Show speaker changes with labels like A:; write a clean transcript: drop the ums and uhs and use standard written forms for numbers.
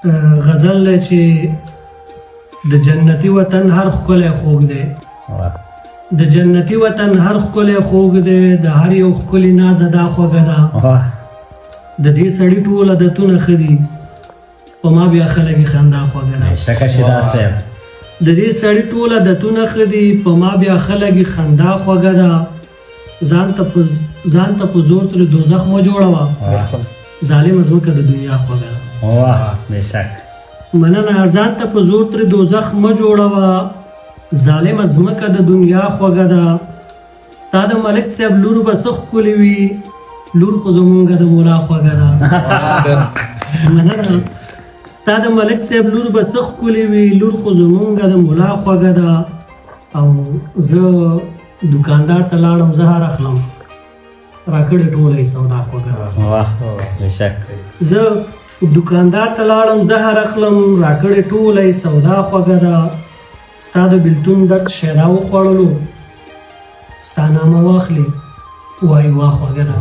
A: غزل دی چې د جنتي وطن هر ښکلی خوږ دی د جنتي وطن هر ښکلی خوږ دی د هر یو ښکلي نازه دا خوږه ده د دې سړي ټول عادتونه ښه دي په ما بیا خلک یې خندا خوږه ده
B: شکه شیدا صاحب
A: د دې سړي ټول عادتونه ښه دي په ما بیا خلک یې خندا خوږه ده ځان ته په زور ترې دوزخ مه جوړوه ظالمه ځمکه د دنیا خوږه ده
B: واه بېشک
A: مننه ځان ته په زور ترې دوزخ مه جوړوه ظالمه ځمکه د دنیا خوږه ده ستا د ملک صاحب لور به څه ښکلې وي لور خو زمونږ د مولا خوږه ده مننه ستا د ملک صاحب لور به څه ښکلې وي لور خو زمونږ د مولا خوږه ده او زه دوکاندار ته لاړم زهر اخلم راکړې ټوله یې سودا خوږه ده
B: واه بېشک
A: زه دوکاندار ته لاړم زهر اخلم راکړې ټوله یې سودا خوږه ده ستا د بېلتون درد شیدا وخوړلو ستا نامه واخلي وایي وا خوږه ده